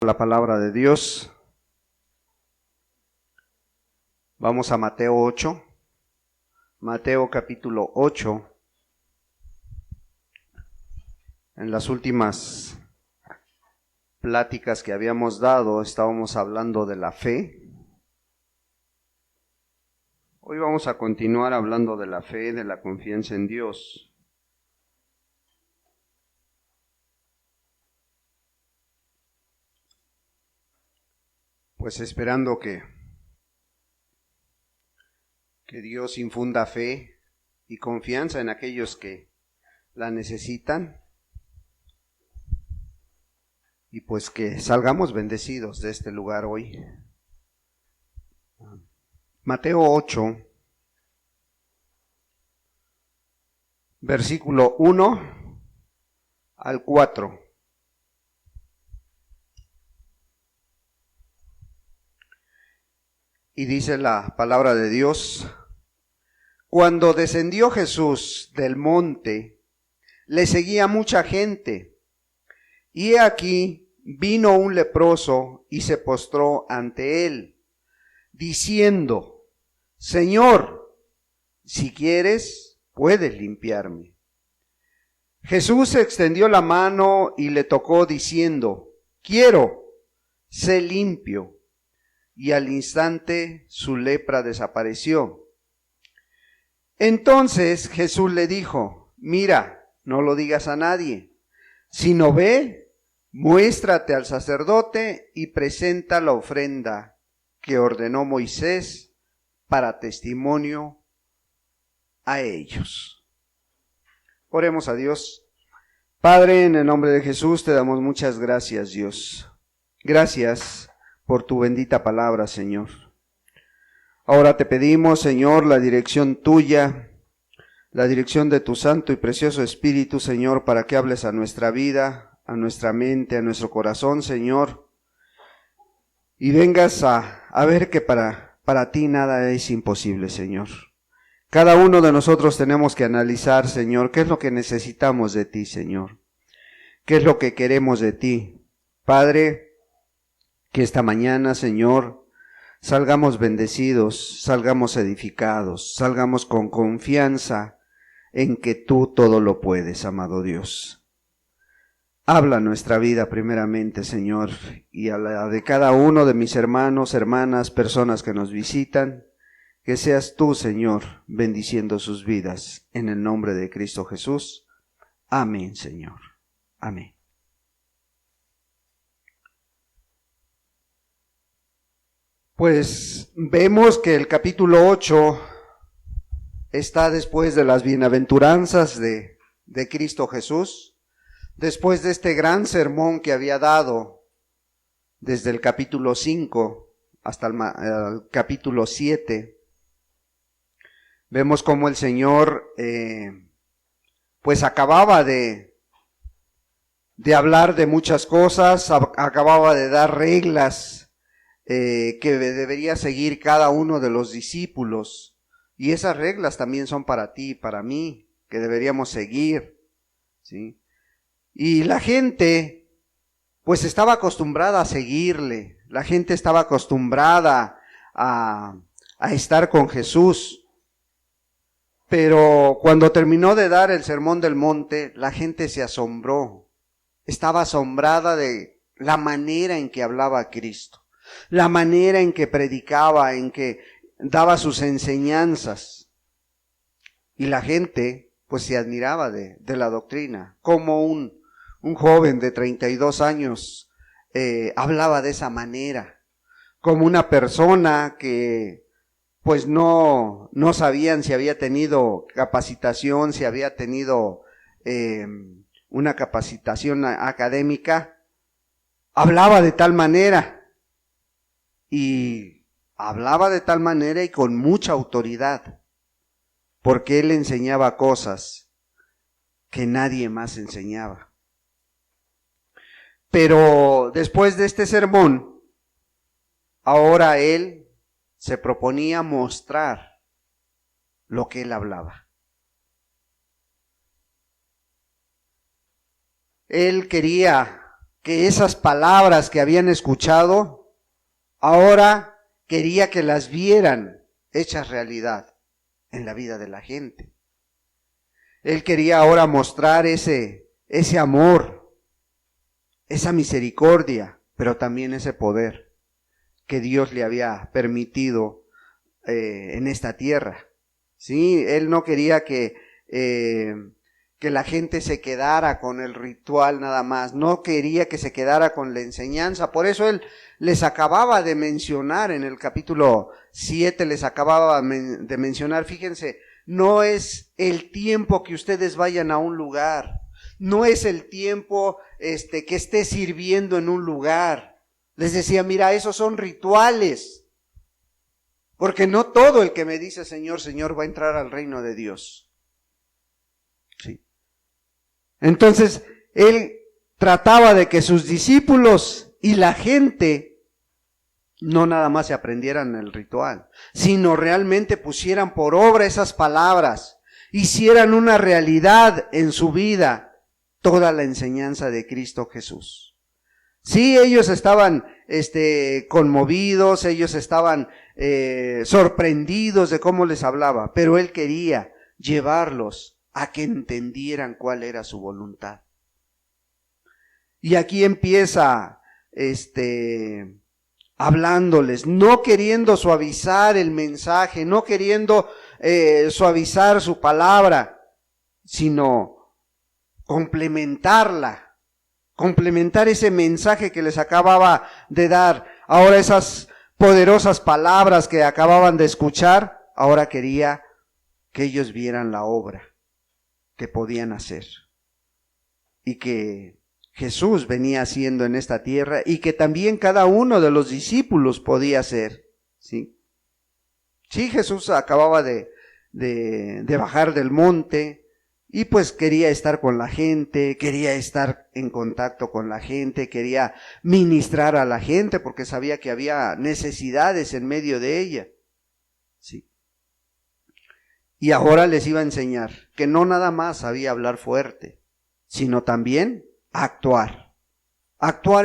la palabra de Dios. Vamos a Mateo 8. Mateo capítulo 8. En las últimas pláticas que habíamos dado, estábamos hablando de la fe. Hoy vamos a continuar hablando de la fe, de la confianza en Dios. Pues esperando que Dios infunda fe y confianza en aquellos que la necesitan, y pues que salgamos bendecidos de este lugar hoy. Mateo 8, versículo 1 al 4. Y dice la palabra de Dios: cuando descendió Jesús del monte, le seguía mucha gente, y he aquí vino un leproso y se postró ante él, diciendo: Señor, si quieres, puedes limpiarme. Jesús extendió la mano y le tocó, diciendo: quiero, sé limpio. Y al instante su lepra desapareció. Entonces Jesús le dijo: mira, no lo digas a nadie, sino ve, muéstrate al sacerdote y presenta la ofrenda que ordenó Moisés para testimonio a ellos. Oremos a Dios. Padre, en el nombre de Jesús te damos muchas gracias, Dios. Gracias por tu bendita palabra, Señor. Ahora te pedimos, Señor, la dirección tuya, la dirección de tu Santo y Precioso Espíritu, Señor, para que hables a nuestra vida, a nuestra mente, a nuestro corazón, Señor, y vengas a ver que para ti nada es imposible, Señor. Cada uno de nosotros tenemos que analizar, Señor, qué es lo que necesitamos de ti, Señor, qué es lo que queremos de ti. Padre, que esta mañana, Señor, salgamos bendecidos, salgamos edificados, salgamos con confianza en que tú todo lo puedes, amado Dios. Habla nuestra vida primeramente, Señor, y a la de cada uno de mis hermanos, hermanas, personas que nos visitan, que seas tú, Señor, bendiciendo sus vidas, en el nombre de Cristo Jesús. Amén, Señor. Amén. Pues vemos que el capítulo 8 está después de las bienaventuranzas de Cristo Jesús, después de este gran sermón que había dado desde el capítulo 5 hasta el capítulo 7. Vemos cómo el Señor pues acababa de hablar de muchas cosas, acababa de dar reglas que debería seguir cada uno de los discípulos, y esas reglas también son para ti y para mí, que deberíamos seguir, ¿sí? Y la gente pues estaba acostumbrada a seguirle, la gente estaba acostumbrada a estar con Jesús, pero cuando terminó de dar el sermón del monte, la gente se asombró, estaba asombrada de la manera en que hablaba Cristo, la manera en que predicaba, en que daba sus enseñanzas. Y la gente pues se admiraba de la doctrina, como un joven de 32 años hablaba de esa manera, como una persona que pues no sabían si había tenido capacitación, si había tenido una capacitación académica, hablaba de tal manera. Y hablaba de tal manera y con mucha autoridad, porque él enseñaba cosas que nadie más enseñaba. Pero después de este sermón, ahora él se proponía mostrar lo que él hablaba. Él quería que esas palabras que habían escuchado, ahora quería que las vieran hechas realidad en la vida de la gente. Él quería ahora mostrar ese amor, esa misericordia, pero también ese poder que Dios le había permitido en esta tierra. Sí, él no quería que la gente se quedara con el ritual nada más, no quería que se quedara con la enseñanza. Por eso él les acababa de mencionar en el capítulo 7, les acababa de mencionar, fíjense, no es el tiempo que ustedes vayan a un lugar, no es el tiempo que esté sirviendo en un lugar. Les decía, mira, esos son rituales, porque no todo el que me dice Señor, Señor va a entrar al reino de Dios. Sí. Entonces, él trataba de que sus discípulos y la gente no nada más se aprendieran el ritual, sino realmente pusieran por obra esas palabras, hicieran una realidad en su vida toda la enseñanza de Cristo Jesús. Sí, ellos estaban conmovidos, ellos estaban sorprendidos de cómo les hablaba, pero él quería llevarlos a que entendieran cuál era su voluntad. Y aquí empieza hablándoles, no queriendo suavizar el mensaje, no queriendo suavizar su palabra, sino complementar ese mensaje que les acababa de dar. Ahora esas poderosas palabras que acababan de escuchar, ahora quería que ellos vieran la obra que podían hacer y que Jesús venía haciendo en esta tierra y que también cada uno de los discípulos podía hacer. ¿Sí? Sí, Jesús acababa de bajar del monte y pues quería estar con la gente, quería estar en contacto con la gente, quería ministrar a la gente porque sabía que había necesidades en medio de ella. Sí. Y ahora les iba a enseñar que no nada más sabía hablar fuerte, sino también actuar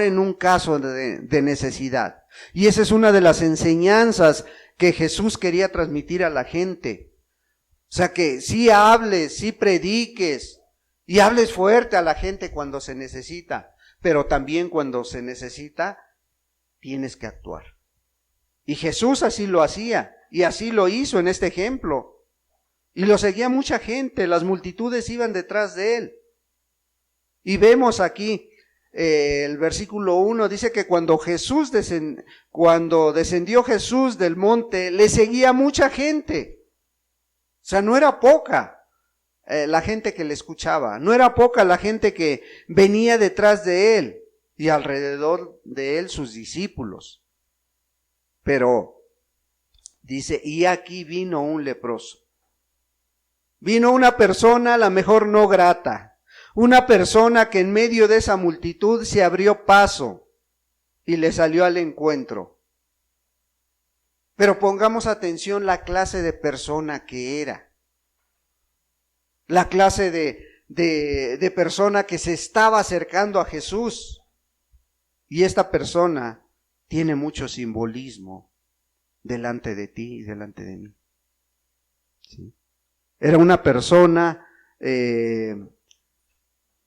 en un caso de necesidad. Y esa es una de las enseñanzas que Jesús quería transmitir a la gente. O sea, que sí hables, sí prediques y hables fuerte a la gente cuando se necesita, pero también cuando se necesita tienes que actuar. Y Jesús así lo hacía y así lo hizo en este ejemplo. Y lo seguía mucha gente, las multitudes iban detrás de él. Y vemos aquí el versículo 1, dice que cuando descendió Jesús del monte, le seguía mucha gente. O sea, no era poca la gente que le escuchaba, no era poca la gente que venía detrás de él y alrededor de él sus discípulos. Pero dice, y aquí vino un leproso. Vino una persona a la mejor no grata. Una persona que en medio de esa multitud se abrió paso y le salió al encuentro. Pero pongamos atención la clase de persona que era. La clase de persona que se estaba acercando a Jesús. Y esta persona tiene mucho simbolismo delante de ti y delante de mí. ¿Sí? Era una persona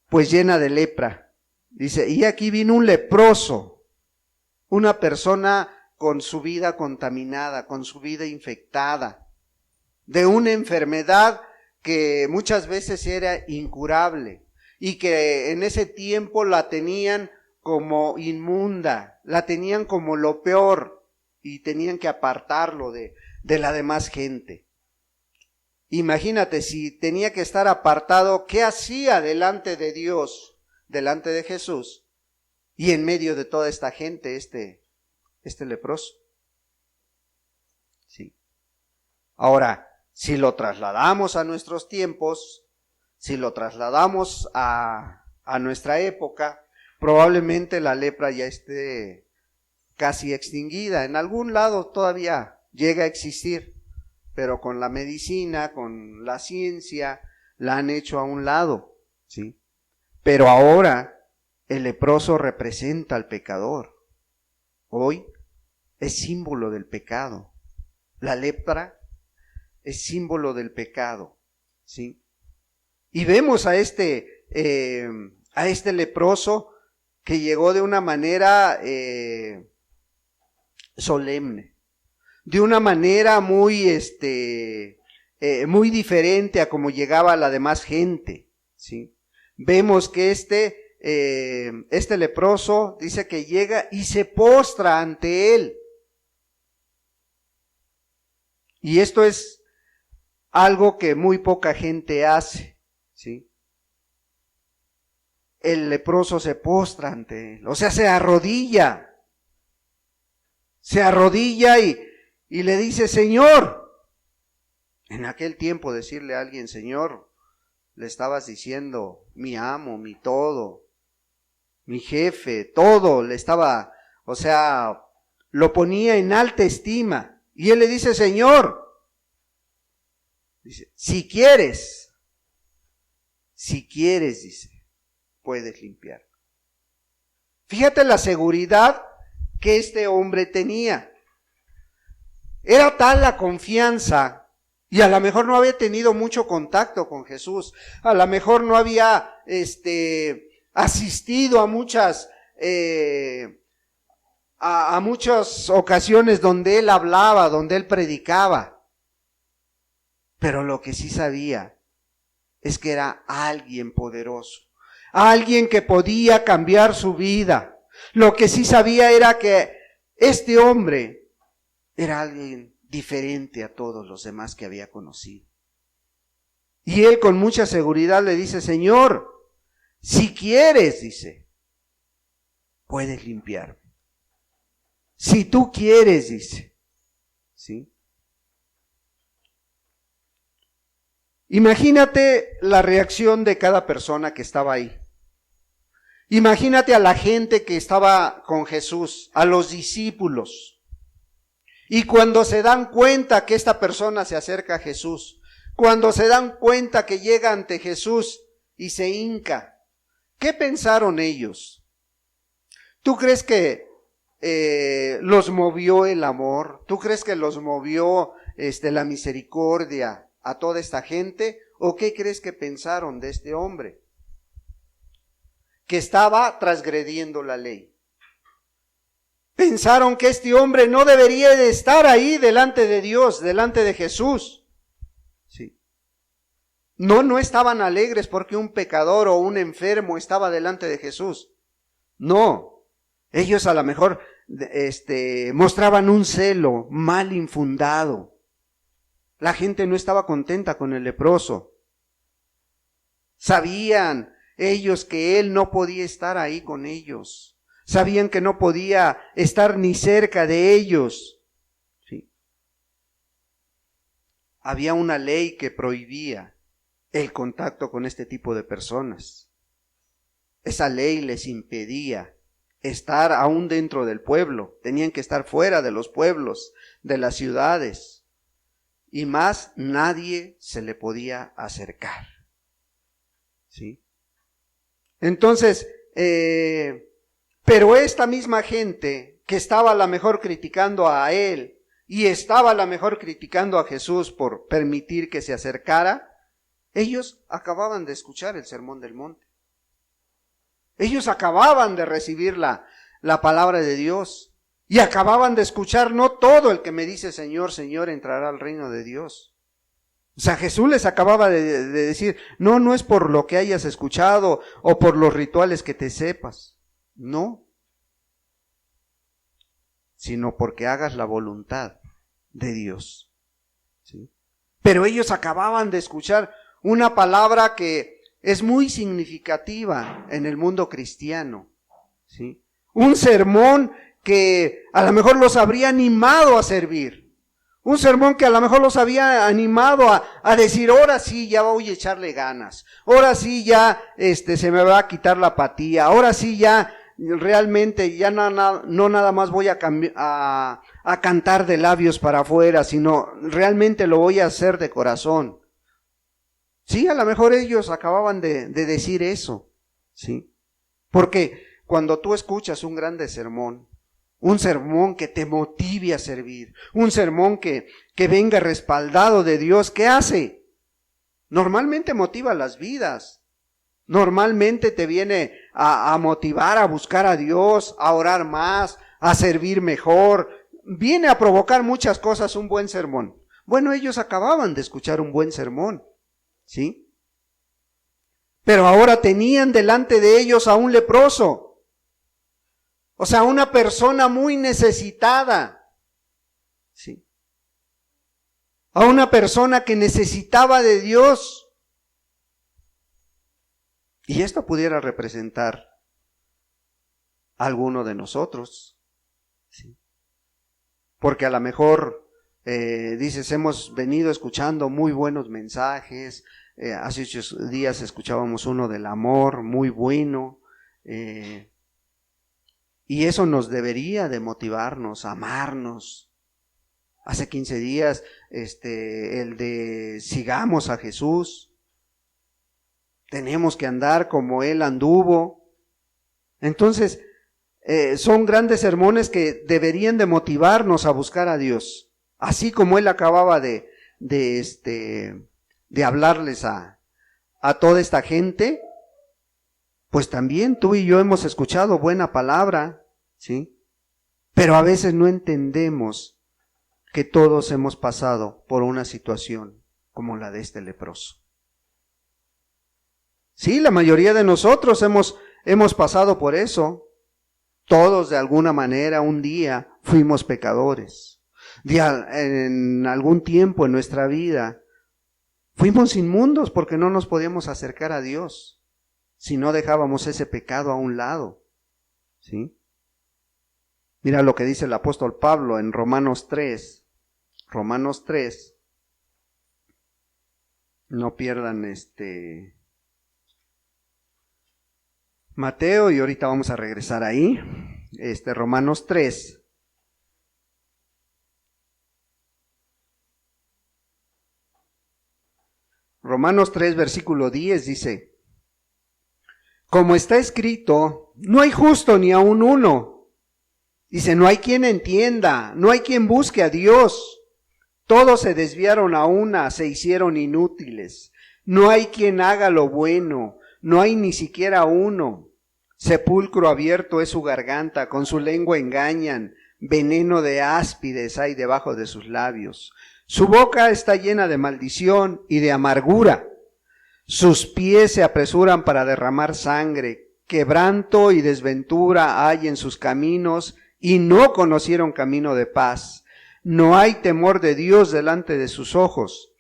pues llena de lepra. Dice, y aquí vino un leproso, una persona con su vida contaminada, con su vida infectada, de una enfermedad que muchas veces era incurable y que en ese tiempo la tenían como inmunda, la tenían como lo peor y tenían que apartarlo de la demás gente. Imagínate, si tenía que estar apartado, ¿qué hacía delante de Dios, delante de Jesús, y en medio de toda esta gente, este leproso? Sí. Ahora, si lo trasladamos a nuestros tiempos, si lo trasladamos a nuestra época, probablemente la lepra ya esté casi extinguida. En algún lado todavía llega a existir, pero con la medicina, con la ciencia, la han hecho a un lado, ¿sí? Pero ahora el leproso representa al pecador. Hoy es símbolo del pecado. La lepra es símbolo del pecado, ¿sí? Y vemos a este leproso que llegó de una manera solemne, de una manera muy diferente a como llegaba la demás gente, ¿sí? Vemos que este leproso dice que llega y se postra ante él. Y esto es algo que muy poca gente hace, ¿sí? El leproso se postra ante él, o sea, se arrodilla y le dice, Señor. En aquel tiempo decirle a alguien, Señor, le estabas diciendo mi amo, mi todo, mi jefe, todo, le estaba, o sea, lo ponía en alta estima. Y él le dice, Señor, dice, si quieres, dice, puedes limpiar. Fíjate la seguridad que este hombre tenía. Era tal la confianza, y a lo mejor no había tenido mucho contacto con Jesús, a lo mejor no había asistido a muchas ocasiones donde él hablaba, donde él predicaba. Pero lo que sí sabía es que era alguien poderoso, alguien que podía cambiar su vida. Lo que sí sabía era que este hombre era alguien diferente a todos los demás que había conocido. Y él con mucha seguridad le dice, Señor, si quieres, dice, puedes limpiarme. Si tú quieres, dice, ¿sí? Imagínate la reacción de cada persona que estaba ahí. Imagínate a la gente que estaba con Jesús, a los discípulos. Y cuando se dan cuenta que esta persona se acerca a Jesús, cuando se dan cuenta que llega ante Jesús y se hinca, ¿qué pensaron ellos? ¿Tú crees que los movió el amor? ¿Tú crees que los movió la misericordia a toda esta gente? ¿O qué crees que pensaron de este hombre? Que estaba transgrediendo la ley. Pensaron que este hombre no debería de estar ahí delante de Dios, delante de Jesús. Sí. No estaban alegres porque un pecador o un enfermo estaba delante de Jesús. No. Ellos a lo mejor mostraban un celo mal infundado. La gente no estaba contenta con el leproso. Sabían ellos que él no podía estar ahí con ellos. Sabían que no podía estar ni cerca de ellos. ¿Sí? Había una ley que prohibía el contacto con este tipo de personas. Esa ley les impedía estar aún dentro del pueblo. Tenían que estar fuera de los pueblos, de las ciudades. Y más, nadie se le podía acercar. ¿Sí? Entonces, pero esta misma gente que estaba a lo mejor criticando a él y estaba a lo mejor criticando a Jesús por permitir que se acercara, ellos acababan de escuchar el Sermón del Monte. Ellos acababan de recibir la palabra de Dios y acababan de escuchar, no todo el que me dice Señor, Señor entrará al reino de Dios. O sea, Jesús les acababa de decir, no es por lo que hayas escuchado o por los rituales que te sepas, no, sino porque hagas la voluntad de Dios. ¿Sí? Pero ellos acababan de escuchar una palabra que es muy significativa en el mundo cristiano. ¿Sí? Un sermón que a lo mejor los habría animado a servir. Un sermón que a lo mejor los había animado a decir, ahora sí ya voy a echarle ganas, ahora sí ya se me va a quitar la apatía, ahora sí ya realmente ya no nada más voy a cantar de labios para afuera, sino realmente lo voy a hacer de corazón. Sí, a lo mejor ellos acababan de decir eso, ¿sí? Porque cuando tú escuchas un grande sermón, un sermón que te motive a servir, un sermón que venga respaldado de Dios, ¿qué hace? Normalmente motiva las vidas. Normalmente te viene a motivar a buscar a Dios, a orar más, a servir mejor. Viene a provocar muchas cosas un buen sermón. Bueno, ellos acababan de escuchar un buen sermón, ¿sí? Pero ahora tenían delante de ellos a un leproso. O sea, una persona muy necesitada, ¿sí? A una persona que necesitaba de Dios. Y esto pudiera representar a alguno de nosotros, ¿sí? Porque a lo mejor, dices, hemos venido escuchando muy buenos mensajes, hace 8 días escuchábamos uno del amor, muy bueno, y eso nos debería de motivarnos, a amarnos. Hace 15 días, el de sigamos a Jesús. Tenemos que andar como Él anduvo. Entonces, son grandes sermones que deberían de motivarnos a buscar a Dios. Así como Él acababa de hablarles a toda esta gente, pues también tú y yo hemos escuchado buena palabra, ¿sí? Pero a veces no entendemos que todos hemos pasado por una situación como la de este leproso. Sí, la mayoría de nosotros hemos pasado por eso. Todos de alguna manera un día fuimos pecadores. En algún tiempo en nuestra vida fuimos inmundos porque no nos podíamos acercar a Dios si no dejábamos ese pecado a un lado, ¿sí? Mira lo que dice el apóstol Pablo en Romanos 3. Romanos 3. No pierdan Mateo, y ahorita vamos a regresar ahí. Romanos 3. Romanos 3, versículo 10 dice: como está escrito, no hay justo ni aun uno. Dice, no hay quien entienda, no hay quien busque a Dios. Todos se desviaron a una, se hicieron inútiles. No hay quien haga lo bueno, no hay ni siquiera uno. Sepulcro abierto es su garganta, con su lengua engañan, veneno de áspides hay debajo de sus labios. Su boca está llena de maldición y de amargura. Sus pies se apresuran para derramar sangre. Quebranto y desventura hay en sus caminos, y no conocieron camino de paz. No hay temor de Dios delante de sus ojos.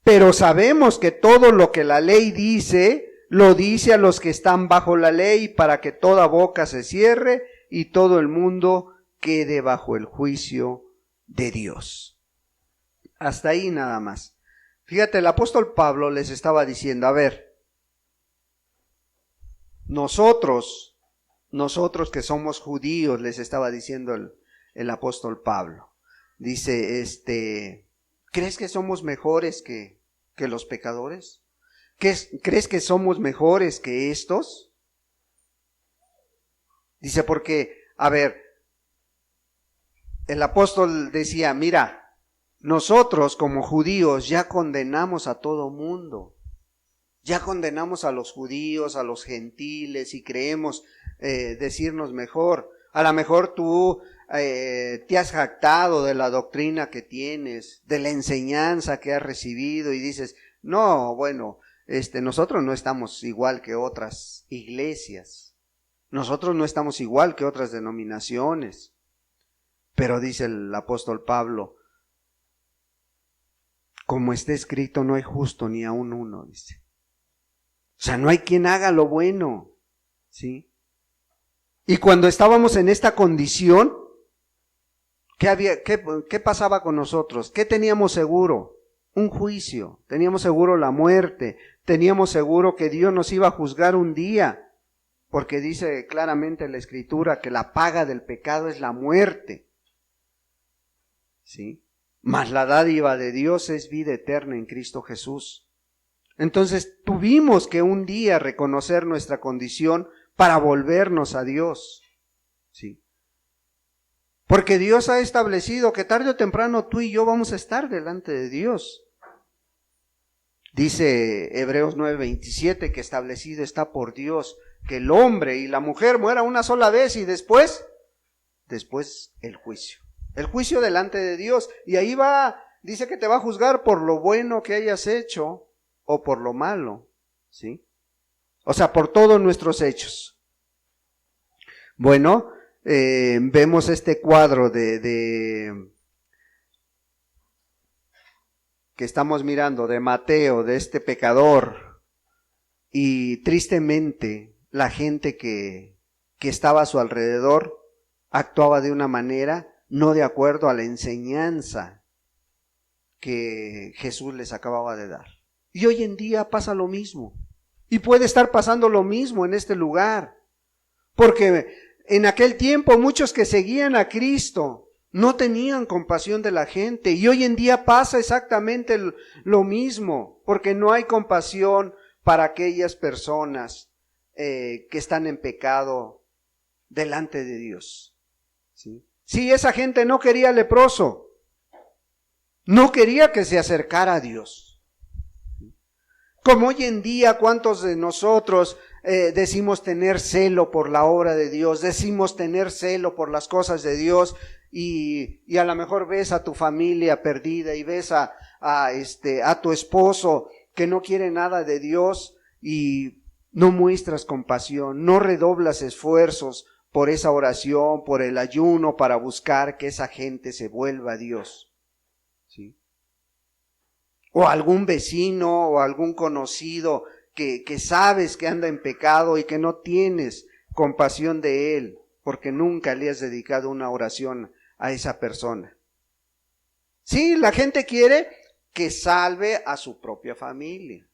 Pero sabemos que todo lo que la ley dice, lo dice a los que están bajo la ley, para que toda boca se cierre y todo el mundo quede bajo el juicio de Dios. Hasta ahí nada más. Fíjate, el apóstol Pablo les estaba diciendo, a ver, nosotros que somos judíos, les estaba diciendo el apóstol Pablo. Dice, ¿crees que somos mejores que los pecadores? ¿Crees que somos mejores que estos? Dice, porque, a ver, el apóstol decía, mira, nosotros como judíos ya condenamos a todo mundo. Ya condenamos a los judíos, a los gentiles, y creemos decirnos mejor. A lo mejor tú te has jactado de la doctrina que tienes, de la enseñanza que has recibido, y dices, no, bueno, nosotros no estamos igual que otras iglesias. Nosotros no estamos igual que otras denominaciones. Pero dice el apóstol Pablo, como está escrito, no hay justo ni aun uno, dice. O sea, no hay quien haga lo bueno, ¿sí? Y cuando estábamos en esta condición, ¿qué pasaba con nosotros? ¿Qué teníamos seguro? Un juicio, teníamos seguro la muerte, teníamos seguro que Dios nos iba a juzgar un día, porque dice claramente en la Escritura que la paga del pecado es la muerte, ¿sí? Mas la dádiva de Dios es vida eterna en Cristo Jesús. Entonces tuvimos que un día reconocer nuestra condición para volvernos a Dios. ¿Sí? Porque Dios ha establecido que tarde o temprano tú y yo vamos a estar delante de Dios. Dice Hebreos 9:27 que establecido está por Dios que el hombre y la mujer mueran una sola vez y después el juicio. El juicio delante de Dios. Y ahí dice que te va a juzgar por lo bueno que hayas hecho o por lo malo. ¿Sí? O sea, por todos nuestros hechos. Bueno, vemos este cuadro que estamos mirando de Mateo, de este pecador, y tristemente la gente que estaba a su alrededor actuaba de una manera no de acuerdo a la enseñanza que Jesús les acababa de dar. Y hoy en día pasa lo mismo, y puede estar pasando lo mismo en este lugar, porque en aquel tiempo muchos que seguían a Cristo no tenían compasión de la gente, y hoy en día pasa exactamente lo mismo, porque no hay compasión para aquellas personas que están en pecado delante de Dios. ¿Sí? Sí, esa gente no quería al leproso, no quería que se acercara a Dios. Como hoy en día, ¿cuántos de nosotros decimos tener celo por la obra de Dios, decimos tener celo por las cosas de Dios, y a lo mejor ves a tu familia perdida y ves a tu esposo que no quiere nada de Dios y no muestras compasión, no redoblas esfuerzos por esa oración, por el ayuno, para buscar que esa gente se vuelva a Dios? ¿Sí? O algún vecino o algún conocido que sabes que anda en pecado y que no tienes compasión de él, porque nunca le has dedicado una oración a esa persona. Sí, la gente quiere que salve a su propia familia.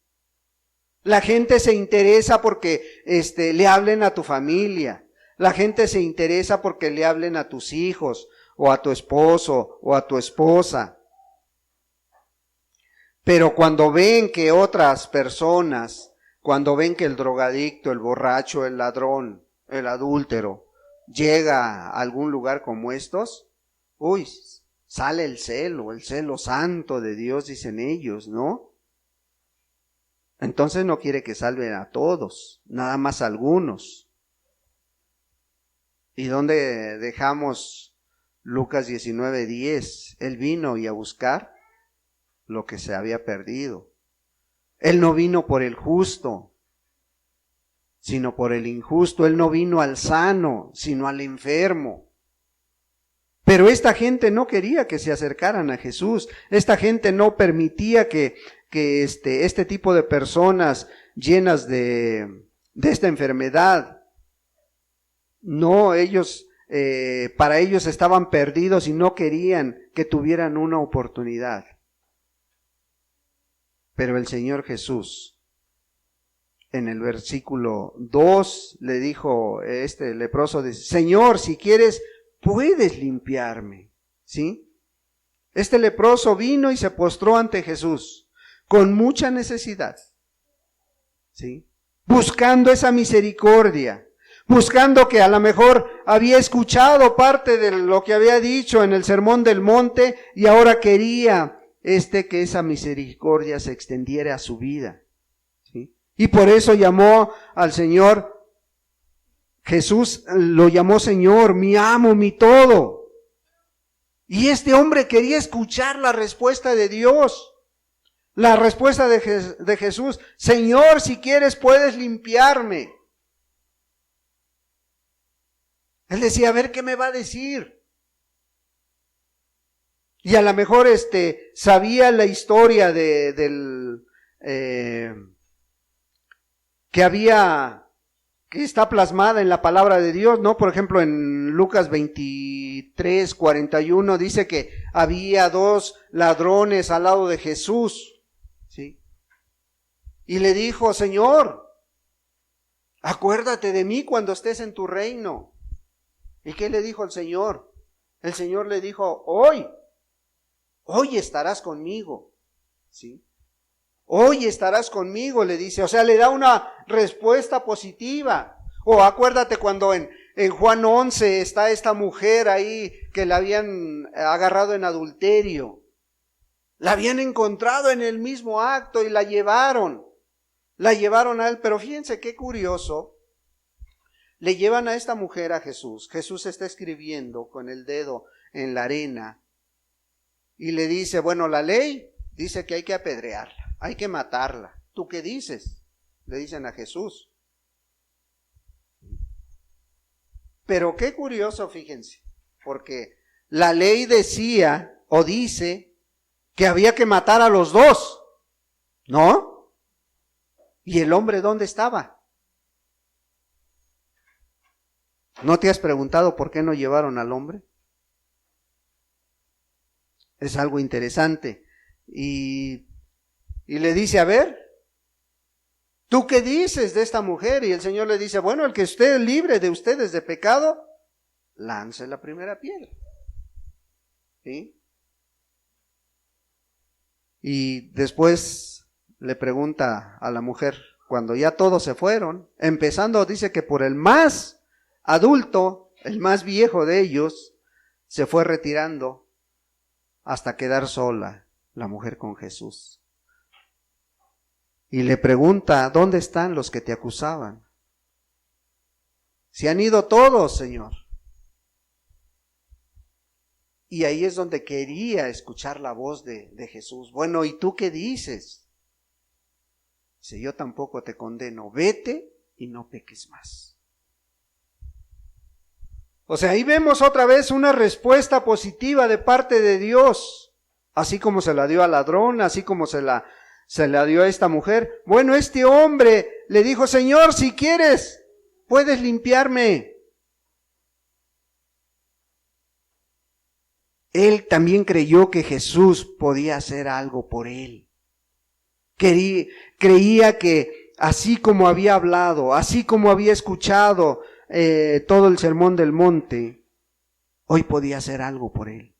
La gente se interesa porque le hablen a tu familia. La gente se interesa porque le hablen a tus hijos, o a tu esposo, o a tu esposa. Pero cuando ven que otras personas, cuando ven que el drogadicto, el borracho, el ladrón, el adúltero, llega a algún lugar como estos, sale el celo santo de Dios, dicen ellos, ¿no? Entonces no quiere que salven a todos, nada más a algunos. ¿Y dónde dejamos Lucas 19:10? Él vino y a buscar lo que se había perdido. Él no vino por el justo, sino por el injusto. Él no vino al sano, sino al enfermo. Pero esta gente no quería que se acercaran a Jesús. Esta gente no permitía que este tipo de personas llenas de esta enfermedad, no, para ellos estaban perdidos y no querían que tuvieran una oportunidad. Pero el Señor Jesús, en el versículo 2, le dijo, leproso, dice, Señor, si quieres, puedes limpiarme. ¿Sí? Este leproso vino y se postró ante Jesús, con mucha necesidad. ¿Sí? Buscando esa misericordia, buscando que a lo mejor había escuchado parte de lo que había dicho en el Sermón del Monte y ahora quería que esa misericordia se extendiera a su vida. ¿Sí? Y por eso llamó al Señor, Jesús lo llamó Señor, mi amo, mi todo. Y este hombre quería escuchar la respuesta de Dios, la respuesta de Jesús, Señor, si quieres puedes limpiarme. Él decía, a ver qué me va a decir. Y a lo mejor sabía la historia que está plasmada en la palabra de Dios, ¿no? Por ejemplo, en Lucas 23:41 dice que había 2 ladrones al lado de Jesús, ¿sí? Y le dijo, Señor, acuérdate de mí cuando estés en tu reino. ¿Y qué le dijo el Señor? El Señor le dijo, hoy estarás conmigo, ¿sí? Hoy estarás conmigo, le dice, o sea, le da una respuesta positiva. O acuérdate cuando en Juan 11 está esta mujer ahí que la habían agarrado en adulterio. La habían encontrado en el mismo acto y la llevaron a él. Pero fíjense qué curioso. Le llevan a esta mujer a Jesús. Jesús está escribiendo con el dedo en la arena y le dice, bueno, la ley dice que hay que apedrearla, hay que matarla. ¿Tú qué dices? Le dicen a Jesús. Pero qué curioso, fíjense, porque la ley decía o dice que había que matar a los dos, ¿no? ¿Y el hombre dónde estaba? ¿No te has preguntado por qué no llevaron al hombre? Es algo interesante. Y le dice, a ver, ¿tú qué dices de esta mujer? Y el Señor le dice, bueno, el que esté libre de ustedes de pecado, lance la primera piedra. ¿Sí? Y después le pregunta a la mujer, cuando ya todos se fueron, empezando dice que por el más adulto, el más viejo de ellos, se fue retirando hasta quedar sola la mujer con Jesús. Y le pregunta, ¿dónde están los que te acusaban? Se han ido todos, Señor. Y ahí es donde quería escuchar la voz de Jesús. Bueno, ¿y tú qué dices? Dice, yo tampoco te condeno, vete y no peques más. O sea, ahí vemos otra vez una respuesta positiva de parte de Dios, así como se la dio al ladrón, así como se la dio a esta mujer. Bueno, este hombre le dijo, Señor, si quieres, puedes limpiarme. Él también creyó que Jesús podía hacer algo por él. Creía que así como había hablado, así como había escuchado todo el sermón del monte, hoy podía hacer algo por él.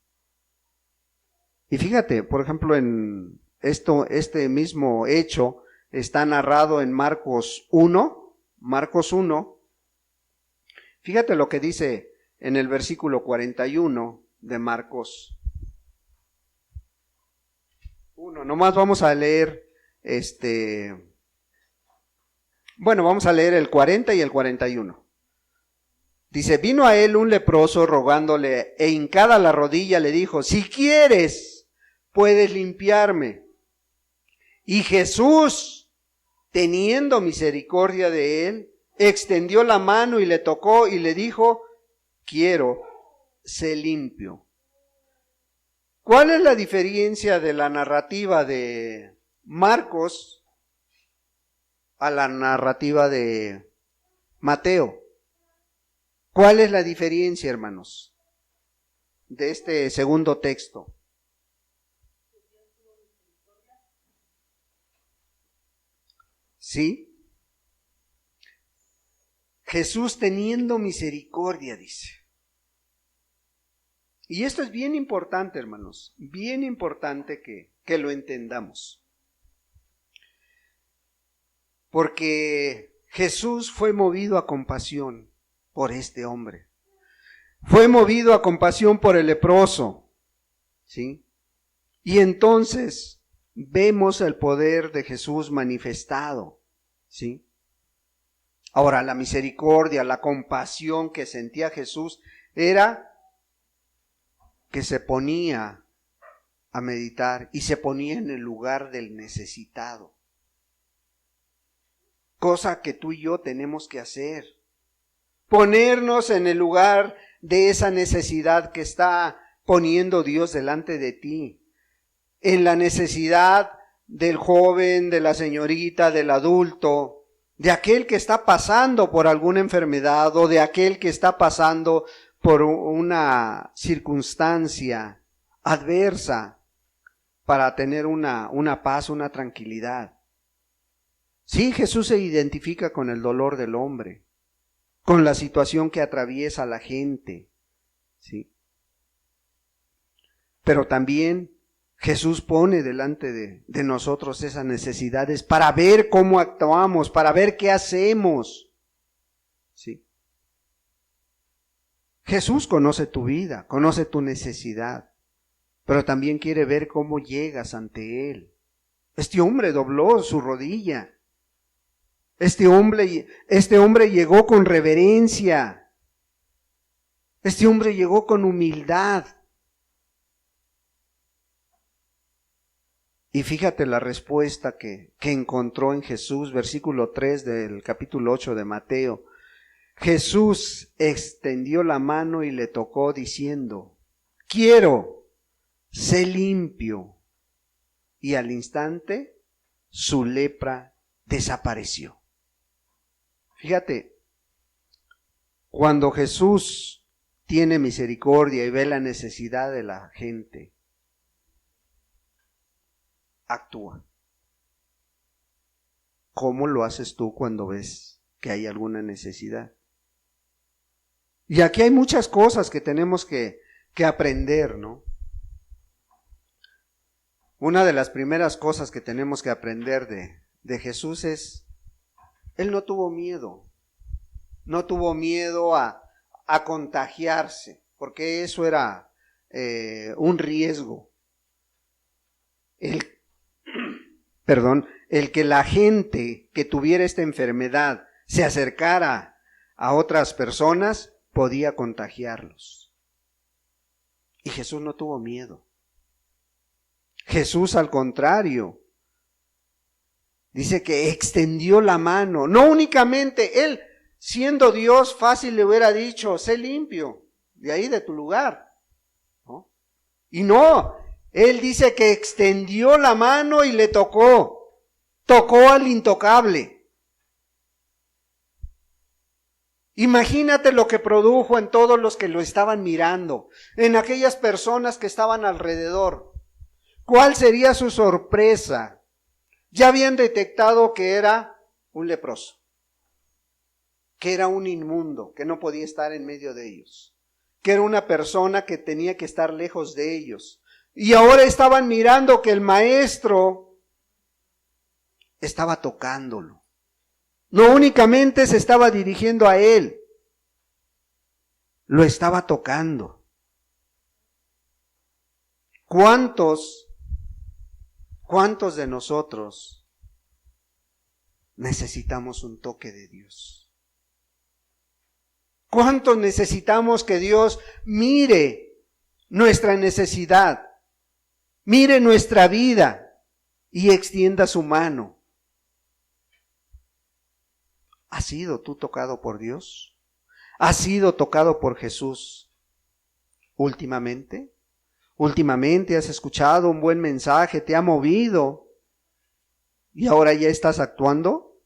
Y fíjate, por ejemplo, en este mismo hecho está narrado en Marcos 1. Fíjate lo que dice en el versículo 41 de Marcos 1. Nomás vamos a leer vamos a leer el 40 y el 41. Dice, vino a él un leproso rogándole, e hincada la rodilla le dijo, si quieres, puedes limpiarme. Y Jesús, teniendo misericordia de él, extendió la mano y le tocó y le dijo, quiero, sé limpio. ¿Cuál es la diferencia de la narrativa de Marcos a la narrativa de Mateo? ¿Cuál es la diferencia, hermanos, de este segundo texto? ¿Sí? Jesús teniendo misericordia, dice. Y esto es bien importante, hermanos, bien importante que lo entendamos. Porque Jesús fue movido a compasión por este hombre. Fue movido a compasión por el leproso, ¿sí? Y entonces vemos el poder de Jesús manifestado, ¿sí? Ahora, la misericordia, la compasión que sentía Jesús era que se ponía a meditar y se ponía en el lugar del necesitado. Cosa que tú y yo tenemos que hacer. Ponernos en el lugar de esa necesidad que está poniendo Dios delante de ti. En la necesidad del joven, de la señorita, del adulto, de aquel que está pasando por alguna enfermedad o de aquel que está pasando por una circunstancia adversa para tener una paz, una tranquilidad. Sí, Jesús se identifica con el dolor del hombre, con la situación que atraviesa la gente, ¿sí? Pero también Jesús pone delante de nosotros esas necesidades para ver cómo actuamos, para ver qué hacemos, ¿sí? Jesús conoce tu vida, conoce tu necesidad, pero también quiere ver cómo llegas ante Él. Este hombre dobló su rodilla. Este hombre llegó con reverencia. Este hombre llegó con humildad. Y fíjate la respuesta que encontró en Jesús, versículo 3 del capítulo 8 de Mateo. Jesús extendió la mano y le tocó diciendo, quiero, sé limpio. Y al instante su lepra desapareció. Fíjate, cuando Jesús tiene misericordia y ve la necesidad de la gente, actúa. ¿Cómo lo haces tú cuando ves que hay alguna necesidad? Y aquí hay muchas cosas que tenemos que aprender, ¿no? Una de las primeras cosas que tenemos que aprender de Jesús es, Él no tuvo miedo. No tuvo miedo a contagiarse, porque eso era un riesgo. El que la gente que tuviera esta enfermedad se acercara a otras personas, podía contagiarlos. Y Jesús no tuvo miedo. Jesús, al contrario, dice que extendió la mano. No únicamente Él, siendo Dios, fácil le hubiera dicho, sé limpio, de ahí de tu lugar, ¿no? Y no, Él dice que extendió la mano y le tocó al intocable. Imagínate lo que produjo en todos los que lo estaban mirando, en aquellas personas que estaban alrededor. ¿Cuál sería su sorpresa? Ya habían detectado que era un leproso, que era un inmundo, que no podía estar en medio de ellos, que era una persona que tenía que estar lejos de ellos. Y ahora estaban mirando que el maestro estaba tocándolo. No únicamente se estaba dirigiendo a él, lo estaba tocando. ¿Cuántos de nosotros necesitamos un toque de Dios? ¿Cuántos necesitamos que Dios mire nuestra necesidad, mire nuestra vida y extienda su mano? ¿Has sido tú tocado por Dios? ¿Has sido tocado por Jesús últimamente? Últimamente has escuchado un buen mensaje, te ha movido y ahora ya estás actuando.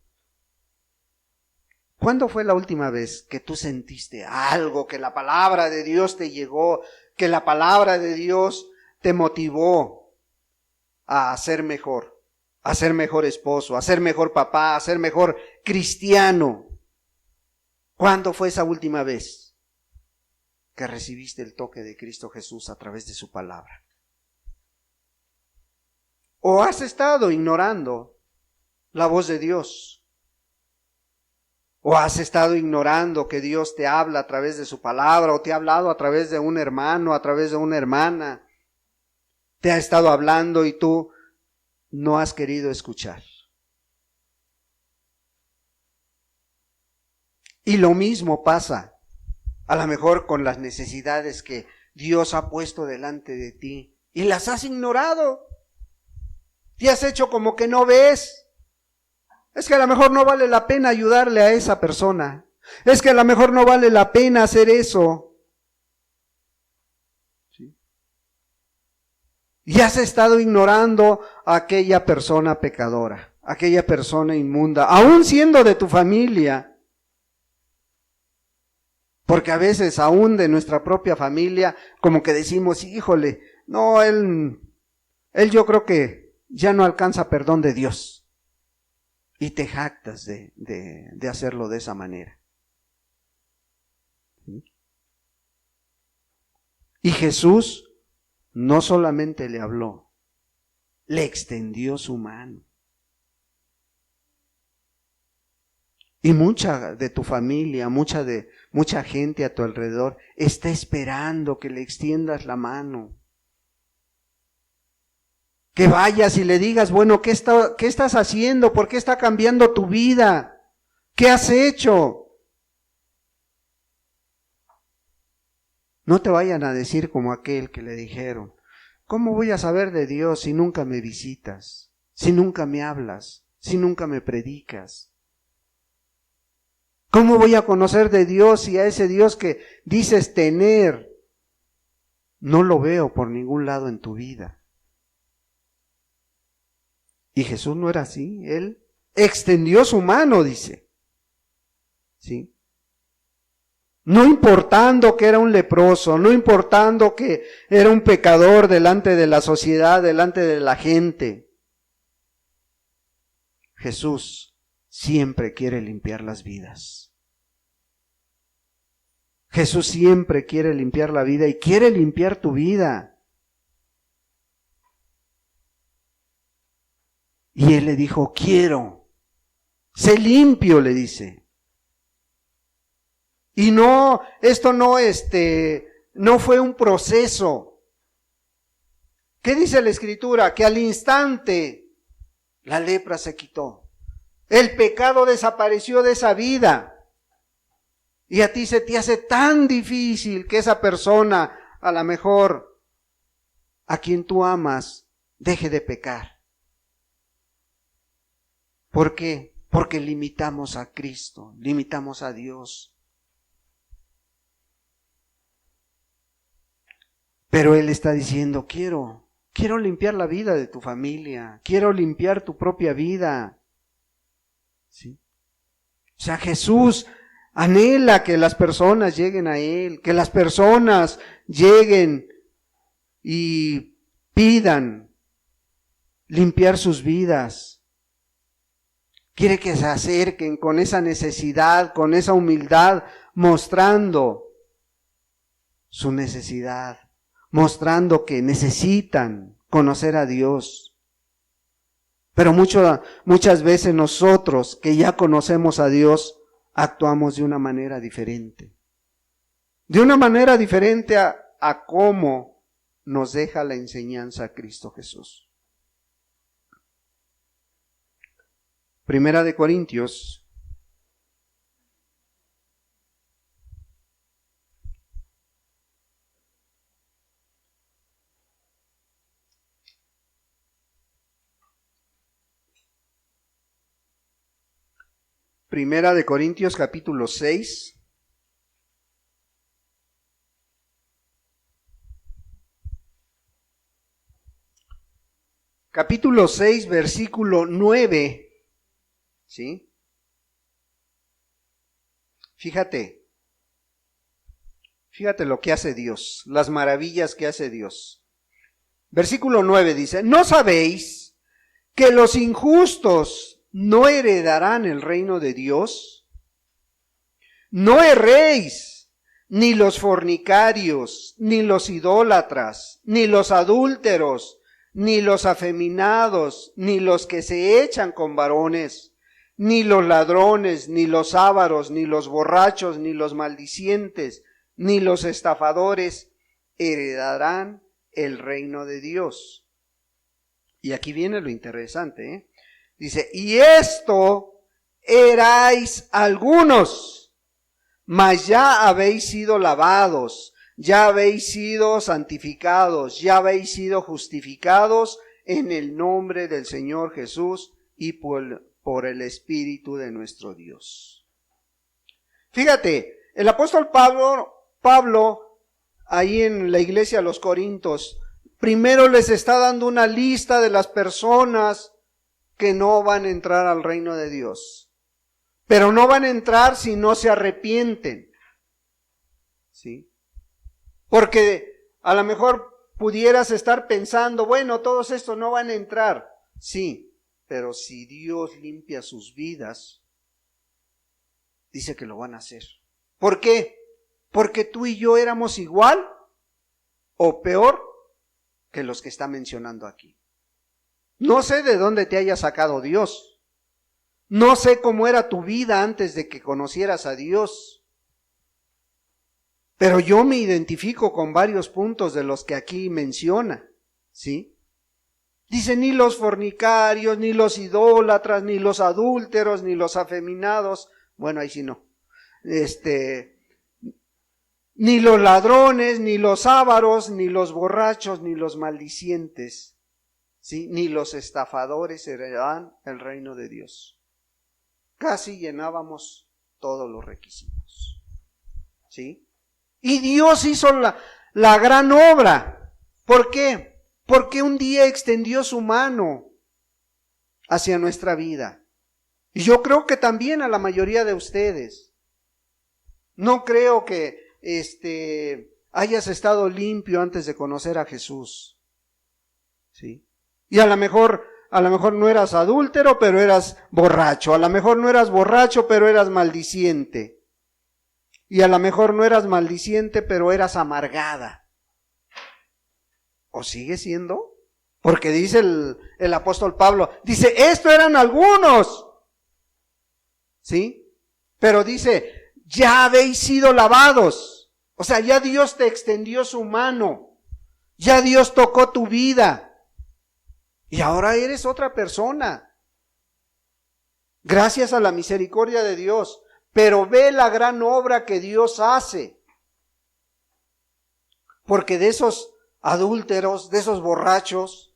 ¿Cuándo fue la última vez que tú sentiste algo, que la palabra de Dios te llegó, que la palabra de Dios te motivó a ser mejor? A ser mejor esposo, a ser mejor papá, a ser mejor cristiano. ¿Cuándo fue esa última vez que recibiste el toque de Cristo Jesús a través de su palabra? ¿O has estado ignorando la voz de Dios? ¿O has estado ignorando que Dios te habla a través de su palabra, o te ha hablado a través de un hermano, a través de una hermana? Te ha estado hablando y tú no has querido escuchar. Y lo mismo pasa, a lo mejor con las necesidades que Dios ha puesto delante de ti y las has ignorado. Te has hecho como que no ves. Es que a lo mejor no vale la pena ayudarle a esa persona. Es que a lo mejor no vale la pena hacer eso. ¿Sí? Y has estado ignorando a aquella persona pecadora, aquella persona inmunda, aún siendo de tu familia. Porque a veces aún de nuestra propia familia, como que decimos, híjole, no, él yo creo que ya no alcanza perdón de Dios. Y te jactas de hacerlo de esa manera. Y Jesús no solamente le habló, le extendió su mano. Y mucha de tu familia, mucha gente a tu alrededor está esperando que le extiendas la mano. Que vayas y le digas, bueno, ¿qué estás haciendo? ¿Por qué está cambiando tu vida? ¿Qué has hecho? No te vayan a decir como aquel que le dijeron, ¿cómo voy a saber de Dios si nunca me visitas? Si nunca me hablas, si nunca me predicas. ¿Cómo voy a conocer de Dios si a ese Dios que dices tener no lo veo por ningún lado en tu vida? Y Jesús no era así, Él extendió su mano, dice. ¿Sí? No importando que era un leproso, no importando que era un pecador delante de la sociedad, delante de la gente. Jesús siempre quiere limpiar las vidas. Jesús siempre quiere limpiar la vida y quiere limpiar tu vida. Y Él le dijo, quiero, sé limpio, le dice. Y no, esto no fue un proceso. ¿Qué dice la Escritura? Que al instante la lepra se quitó. El pecado desapareció de esa vida. Y a ti se te hace tan difícil que esa persona, a lo mejor, a quien tú amas, deje de pecar. ¿Por qué? Porque limitamos a Cristo, limitamos a Dios. Pero Él está diciendo, quiero limpiar la vida de tu familia, quiero limpiar tu propia vida. ¿Sí? O sea, Jesús anhela que las personas lleguen a Él, que las personas lleguen y pidan limpiar sus vidas. Quiere que se acerquen con esa necesidad, con esa humildad, mostrando su necesidad, mostrando que necesitan conocer a Dios. Pero muchas veces nosotros que ya conocemos a Dios, actuamos de una manera diferente. De una manera diferente a cómo nos deja la enseñanza Cristo Jesús. Primera de Corintios, Primera de Corintios capítulo 6. Capítulo 6, versículo 9. ¿Sí? Fíjate lo que hace Dios, las maravillas que hace Dios. Versículo 9 dice, ¿no sabéis que los injustos no heredarán el reino de Dios? No erréis, ni los fornicarios, ni los idólatras, ni los adúlteros, ni los afeminados, ni los que se echan con varones, ni los ladrones, ni los ávaros, ni los borrachos, ni los maldicientes, ni los estafadores heredarán el reino de Dios. Y aquí viene lo interesante, ¿eh? Dice, y esto erais algunos, mas ya habéis sido lavados, ya habéis sido santificados, ya habéis sido justificados en el nombre del Señor Jesús y por el Espíritu de nuestro Dios. Fíjate, el apóstol Pablo, ahí en la iglesia de los Corintios, primero les está dando una lista de las personas que no van a entrar al reino de Dios. Pero no van a entrar si no se arrepienten. ¿Sí? Porque a lo mejor pudieras estar pensando, bueno, todos estos no van a entrar. Sí, pero si Dios limpia sus vidas, dice que lo van a hacer. ¿Por qué? Porque tú y yo éramos igual o peor que los que está mencionando aquí. No sé de dónde te haya sacado Dios. No sé cómo era tu vida antes de que conocieras a Dios, pero yo me identifico con varios puntos de los que aquí menciona, ¿sí? Dice, ni los fornicarios, ni los idólatras, ni los adúlteros, ni los afeminados, bueno, ahí sí no, ni los ladrones, ni los ávaros, ni los borrachos, ni los maldicientes, ¿sí? Ni los estafadores heredarán el reino de Dios. Casi llenábamos todos los requisitos, ¿sí? Y Dios hizo la gran obra. ¿Por qué? Porque un día extendió su mano hacia nuestra vida. Y yo creo que también a la mayoría de ustedes. No creo que hayas estado limpio antes de conocer a Jesús, ¿sí? Y a lo mejor no eras adúltero, pero eras borracho. A lo mejor no eras borracho, pero eras maldiciente. Y a lo mejor no eras maldiciente, pero eras amargada. ¿O sigue siendo? Porque dice el apóstol Pablo, dice, esto eran algunos, ¿sí? Pero dice, ya habéis sido lavados. O sea, ya Dios te extendió su mano. Ya Dios tocó tu vida. Y ahora eres otra persona. Gracias a la misericordia de Dios. Pero ve la gran obra que Dios hace. Porque de esos adúlteros, de esos borrachos,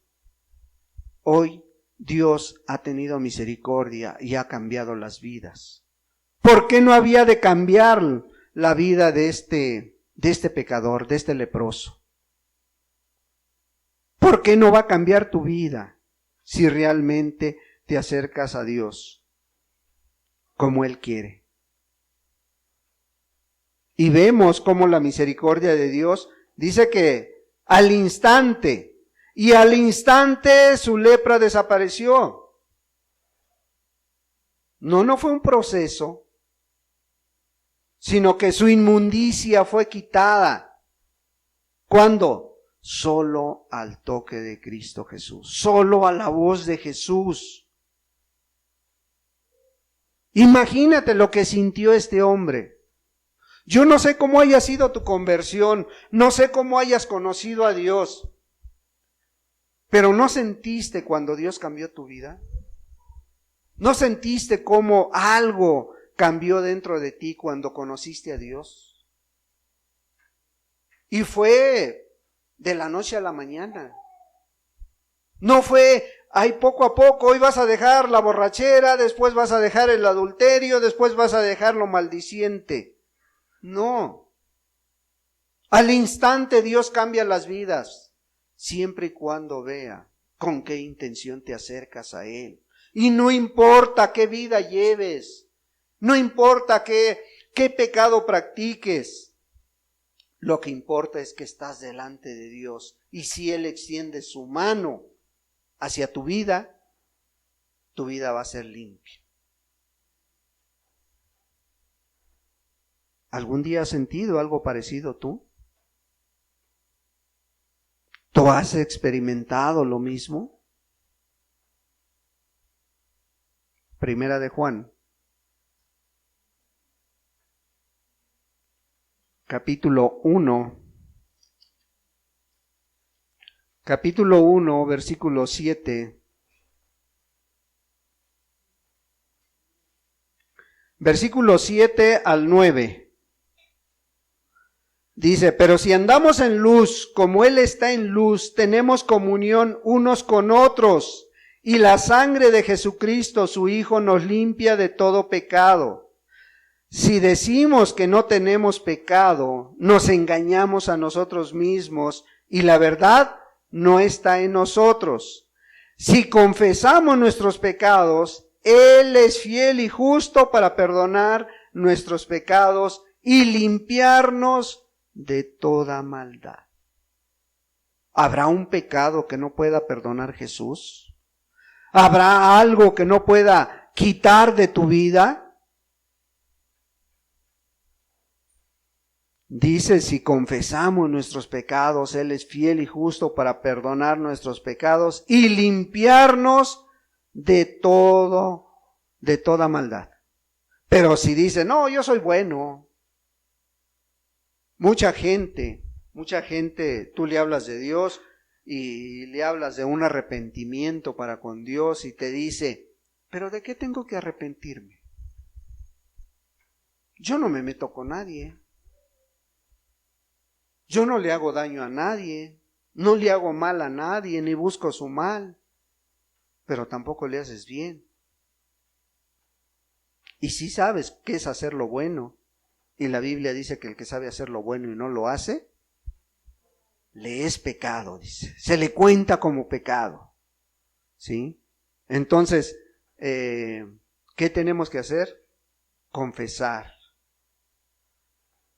hoy Dios ha tenido misericordia y ha cambiado las vidas. ¿Por qué no había de cambiar la vida de este pecador, de este leproso? ¿Por qué no va a cambiar tu vida si realmente te acercas a Dios como Él quiere? Y vemos cómo la misericordia de Dios dice que al instante su lepra desapareció. No fue un proceso, sino que su inmundicia fue quitada. ¿Cuándo? Solo al toque de Cristo Jesús, solo a la voz de Jesús. Imagínate lo que sintió este hombre. Yo no sé cómo haya sido tu conversión, no sé cómo hayas conocido a Dios, pero ¿no sentiste cuando Dios cambió tu vida? ¿No sentiste cómo algo cambió dentro de ti cuando conociste a Dios? Y fue de la noche a la mañana. No fue, poco a poco, hoy vas a dejar la borrachera, después vas a dejar el adulterio, después vas a dejar lo maldiciente. No. Al instante Dios cambia las vidas, siempre y cuando vea con qué intención te acercas a Él. Y no importa qué vida lleves, no importa qué pecado practiques, lo que importa es que estás delante de Dios. Y si Él extiende su mano hacia tu vida va a ser limpia. ¿Algún día has sentido algo parecido tú? ¿Tú has experimentado lo mismo? Primera de Juan, capítulo 1, versículo 7. Versículo 7 al 9. Dice, pero si andamos en luz, como Él está en luz, tenemos comunión unos con otros, y la sangre de Jesucristo, su Hijo, nos limpia de todo pecado. Si decimos que no tenemos pecado, nos engañamos a nosotros mismos, y la verdad no está en nosotros. Si confesamos nuestros pecados, Él es fiel y justo para perdonar nuestros pecados y limpiarnos de toda maldad. ¿Habrá un pecado que no pueda perdonar Jesús? ¿Habrá algo que no pueda quitar de tu vida? Dice, si confesamos nuestros pecados, Él es fiel y justo para perdonar nuestros pecados y limpiarnos de toda de toda maldad. Pero si dice, no, yo soy bueno. Mucha gente, tú le hablas de Dios y le hablas de un arrepentimiento para con Dios y te dice, ¿pero de qué tengo que arrepentirme? Yo no me meto con nadie. Yo no le hago daño a nadie. No le hago mal a nadie, ni busco su mal. Pero tampoco le haces bien. Y si sabes qué es hacer lo bueno, y la Biblia dice que el que sabe hacer lo bueno y no lo hace, le es pecado, dice. Se le cuenta como pecado. ¿Sí? Entonces, ¿qué tenemos que hacer? Confesar.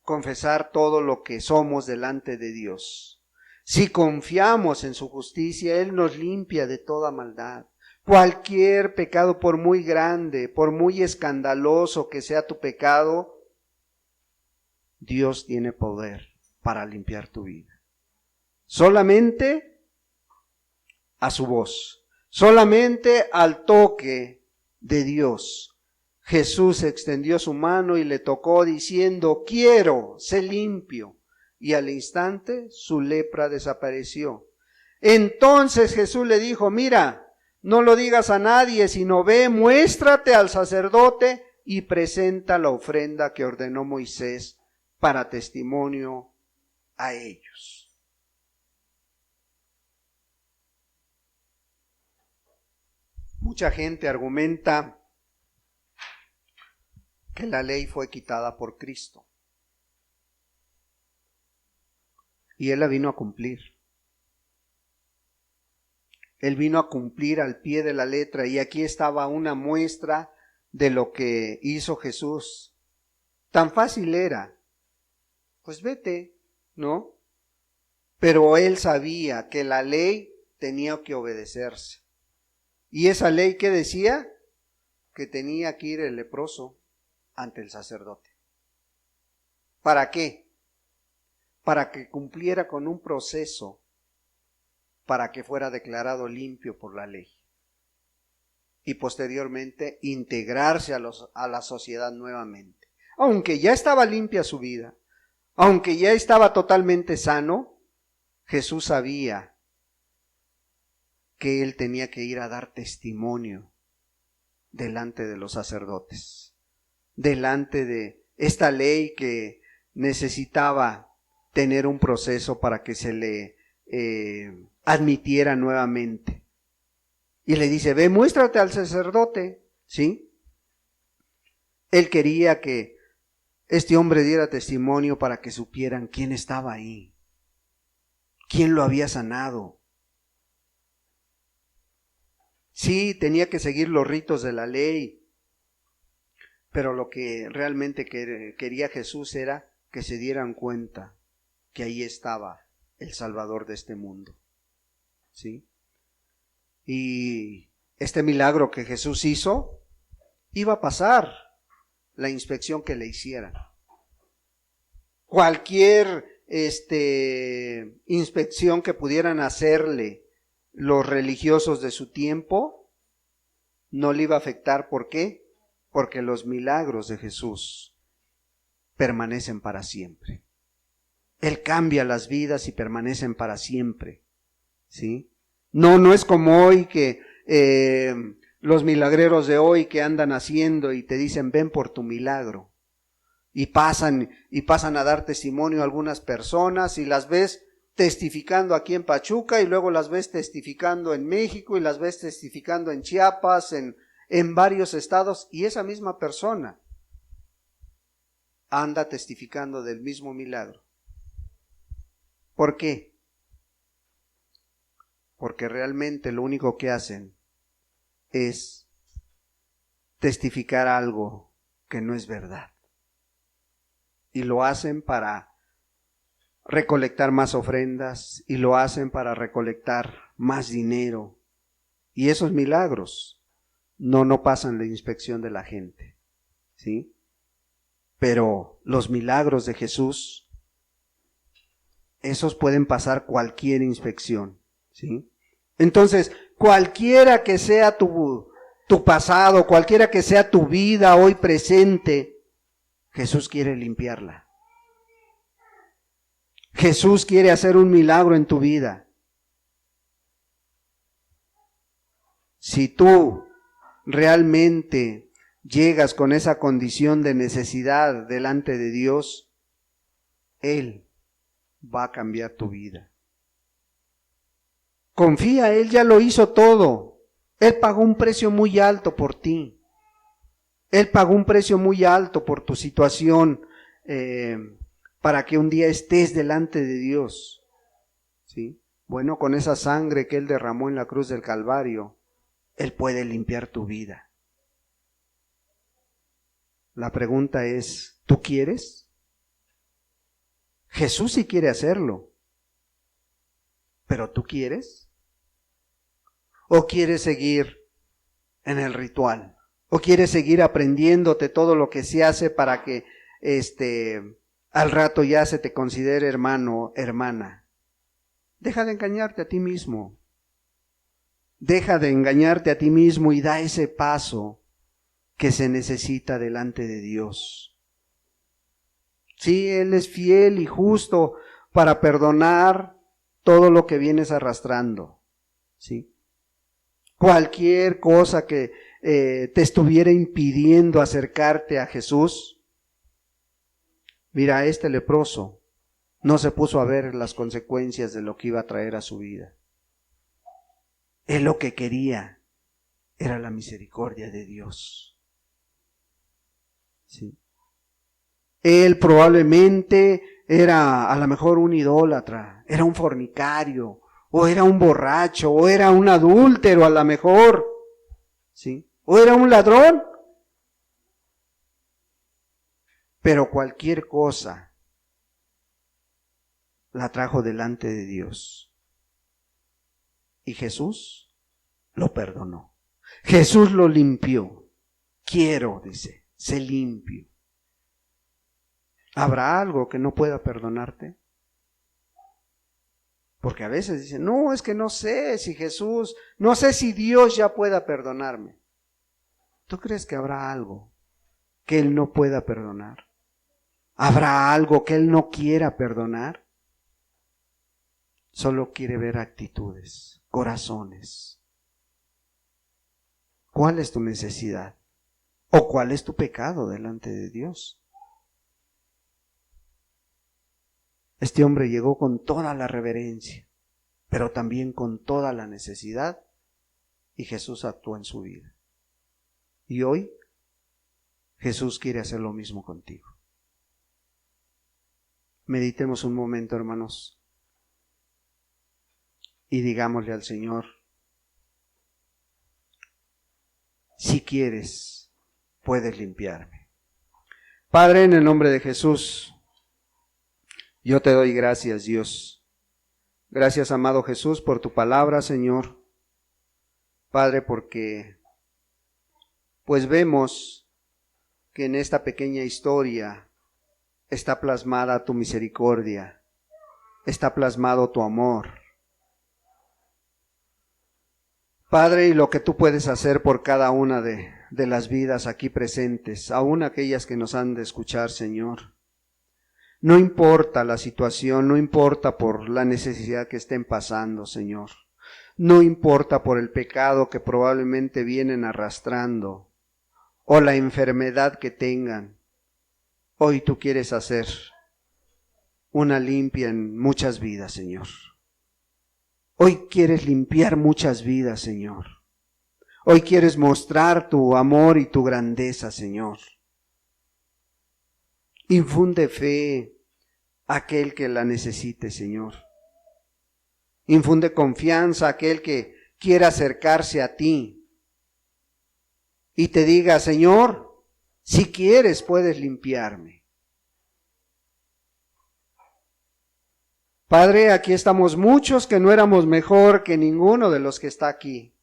Confesar todo lo que somos delante de Dios. Si confiamos en su justicia, Él nos limpia de toda maldad. Cualquier pecado, por muy grande, por muy escandaloso que sea tu pecado, Dios tiene poder para limpiar tu vida. Solamente a su voz, solamente al toque de Dios. Jesús extendió su mano y le tocó diciendo, quiero, sé limpio. Y al instante su lepra desapareció. Entonces Jesús le dijo, mira, no lo digas a nadie, sino ve, muéstrate al sacerdote y presenta la ofrenda que ordenó Moisés para testimonio a ellos. Mucha gente argumenta que la ley fue quitada por Cristo. Y Él la vino a cumplir. Él vino a cumplir al pie de la letra. Y aquí estaba una muestra de lo que hizo Jesús. Tan fácil era. Pues vete, ¿no? Pero Él sabía que la ley tenía que obedecerse. ¿Y esa ley qué decía? Que tenía que ir el leproso ante el sacerdote. ¿Para qué? Para que cumpliera con un proceso para que fuera declarado limpio por la ley y posteriormente integrarse a la sociedad nuevamente. Aunque ya estaba limpia su vida, aunque ya estaba totalmente sano, Jesús sabía que él tenía que ir a dar testimonio delante de los sacerdotes, delante de esta ley que necesitaba tener un proceso para que se le admitiera nuevamente. Y le dice, ve, muéstrate al sacerdote, ¿sí? Él quería que este hombre diera testimonio para que supieran quién estaba ahí, quién lo había sanado. Sí, tenía que seguir los ritos de la ley, pero lo que realmente quería Jesús era que se dieran cuenta que ahí estaba el Salvador de este mundo, ¿sí? Y este milagro que Jesús hizo iba a pasar la inspección que le hicieran. Cualquier inspección que pudieran hacerle los religiosos de su tiempo no le iba a afectar. ¿Por qué? Porque los milagros de Jesús permanecen para siempre. Él cambia las vidas y permanecen para siempre, ¿sí? No es como hoy que los milagreros de hoy que andan haciendo y te dicen ven por tu milagro. Y pasan a dar testimonio a algunas personas y las ves testificando aquí en Pachuca y luego las ves testificando en México y las ves testificando en Chiapas, en varios estados, y esa misma persona anda testificando del mismo milagro. ¿Por qué? Porque realmente lo único que hacen es testificar algo que no es verdad. Y lo hacen para recolectar más ofrendas, y lo hacen para recolectar más dinero. Y esos milagros no pasan la inspección de la gente, ¿sí? Pero los milagros de Jesús, esos pueden pasar cualquier inspección, ¿sí? Entonces, cualquiera que sea tu tu pasado, cualquiera que sea tu vida hoy presente, Jesús quiere limpiarla. Jesús quiere hacer un milagro en tu vida. Si tú realmente llegas con esa condición de necesidad delante de Dios, Él va a cambiar tu vida. Confía, Él ya lo hizo todo. Él pagó un precio muy alto por ti. Él pagó un precio muy alto por tu situación, para que un día estés delante de Dios. ¿Sí? Bueno, con esa sangre que Él derramó en la cruz del Calvario, Él puede limpiar tu vida. La pregunta es, ¿tú quieres? Jesús sí quiere hacerlo, ¿pero tú quieres? ¿O quieres seguir en el ritual? ¿O quieres seguir aprendiéndote todo lo que se hace para que al rato ya se te considere hermano, hermana? Deja de engañarte a ti mismo. Deja de engañarte a ti mismo y da ese paso que se necesita delante de Dios. Sí, Él es fiel y justo para perdonar todo lo que vienes arrastrando. ¿Sí? Cualquier cosa que te estuviera impidiendo acercarte a Jesús. Mira, este leproso no se puso a ver las consecuencias de lo que iba a traer a su vida. Él lo que quería era la misericordia de Dios. ¿Sí? Él probablemente era a lo mejor un idólatra, era un fornicario, o era un borracho, o era un adúltero a lo mejor, ¿sí? O era un ladrón. Pero cualquier cosa la trajo delante de Dios. Y Jesús lo perdonó. Jesús lo limpió. Quiero, dice, sé limpio. ¿Habrá algo que no pueda perdonarte? Porque a veces dicen, no, es que no sé si Jesús, no sé si Dios ya pueda perdonarme. ¿Tú crees que habrá algo que Él no pueda perdonar? ¿Habrá algo que Él no quiera perdonar? Solo quiere ver actitudes, corazones. ¿Cuál es tu necesidad? ¿O cuál es tu pecado delante de Dios? Este hombre llegó con toda la reverencia, pero también con toda la necesidad, y Jesús actuó en su vida. Y hoy Jesús quiere hacer lo mismo contigo. Meditemos un momento, hermanos, y digámosle al Señor, si quieres, puedes limpiarme. Padre, en el nombre de Jesús, yo te doy gracias, Dios. Gracias, amado Jesús, por tu palabra, Señor. Padre, porque pues vemos que en esta pequeña historia está plasmada tu misericordia, está plasmado tu amor. Padre, y lo que tú puedes hacer por cada una de las vidas aquí presentes, aún aquellas que nos han de escuchar, Señor. No importa la situación, no importa por la necesidad que estén pasando, Señor. No importa por el pecado que probablemente vienen arrastrando o la enfermedad que tengan. Hoy tú quieres hacer una limpia en muchas vidas, Señor. Hoy quieres limpiar muchas vidas, Señor. Hoy quieres mostrar tu amor y tu grandeza, Señor. Infunde fe a aquel que la necesite, Señor. Infunde confianza a aquel que quiera acercarse a ti y te diga, Señor, si quieres puedes limpiarme. Padre, aquí estamos muchos que no éramos mejor que ninguno de los que está aquí.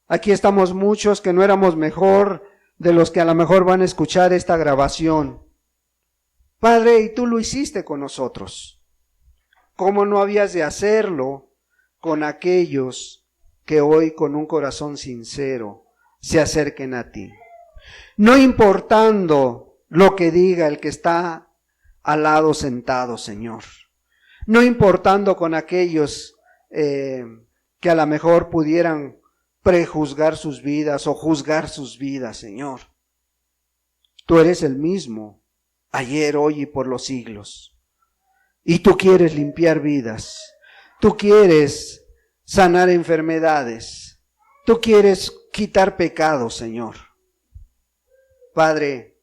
Aquí estamos muchos que no éramos mejor de los que a lo mejor van a escuchar esta grabación. Padre, y tú lo hiciste con nosotros. ¿Cómo no habías de hacerlo con aquellos que hoy con un corazón sincero se acerquen a ti. No importando lo que diga el que está al lado sentado, Señor. No importando con aquellos que a lo mejor pudieran prejuzgar sus vidas o juzgar sus vidas, Señor. Tú eres el mismo, ayer, hoy y por los siglos. Y tú quieres limpiar vidas. Tú quieres sanar enfermedades. Tú quieres quitar pecados, Señor. Padre,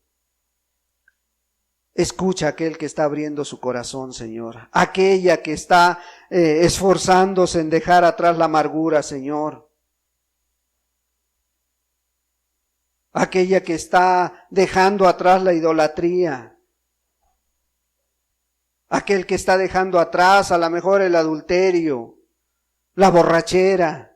escucha a aquel que está abriendo su corazón, Señor. Aquella que está esforzándose en dejar atrás la amargura, Señor. Aquella que está dejando atrás la idolatría. Aquel que está dejando atrás a lo mejor el adulterio, la borrachera.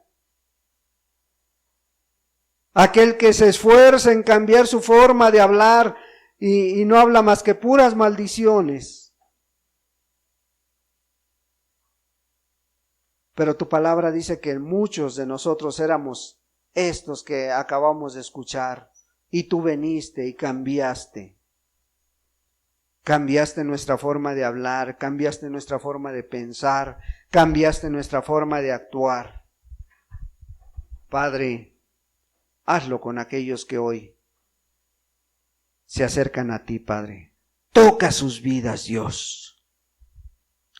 Aquel que se esfuerza en cambiar su forma de hablar y no habla más que puras maldiciones. Pero tu palabra dice que muchos de nosotros éramos estos que acabamos de escuchar, y tú viniste y cambiaste. Cambiaste nuestra forma de hablar, cambiaste nuestra forma de pensar, cambiaste nuestra forma de actuar. Padre, hazlo con aquellos que hoy se acercan a ti, Padre. Toca sus vidas, Dios.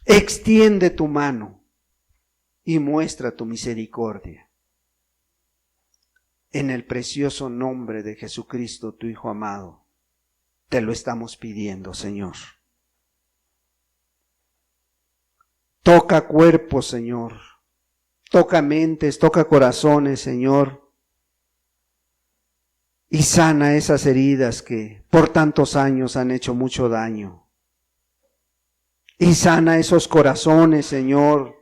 Extiende tu mano y muestra tu misericordia. En el precioso nombre de Jesucristo, tu Hijo amado, te lo estamos pidiendo, Señor. Toca cuerpos, Señor. Toca mentes, toca corazones, Señor. Y sana esas heridas que por tantos años han hecho mucho daño. Y sana esos corazones, Señor,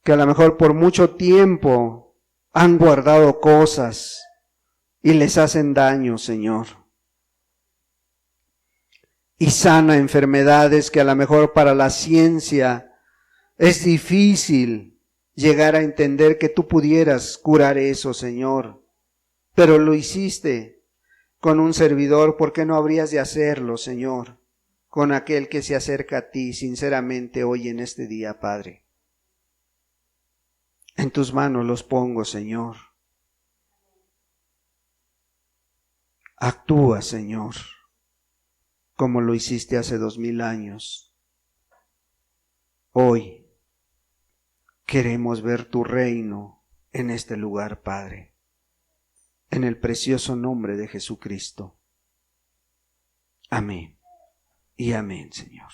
que a lo mejor por mucho tiempo han guardado cosas y les hacen daño, Señor. Y sana enfermedades que a lo mejor para la ciencia es difícil llegar a entender que tú pudieras curar eso, Señor. Pero lo hiciste con un servidor, ¿por qué no habrías de hacerlo, Señor, con aquel que se acerca a ti sinceramente hoy en este día, Padre? En tus manos los pongo, Señor. Actúa, Señor, como lo hiciste hace 2000 años. Hoy queremos ver tu reino en este lugar, Padre, en el precioso nombre de Jesucristo. Amén y amén, Señor.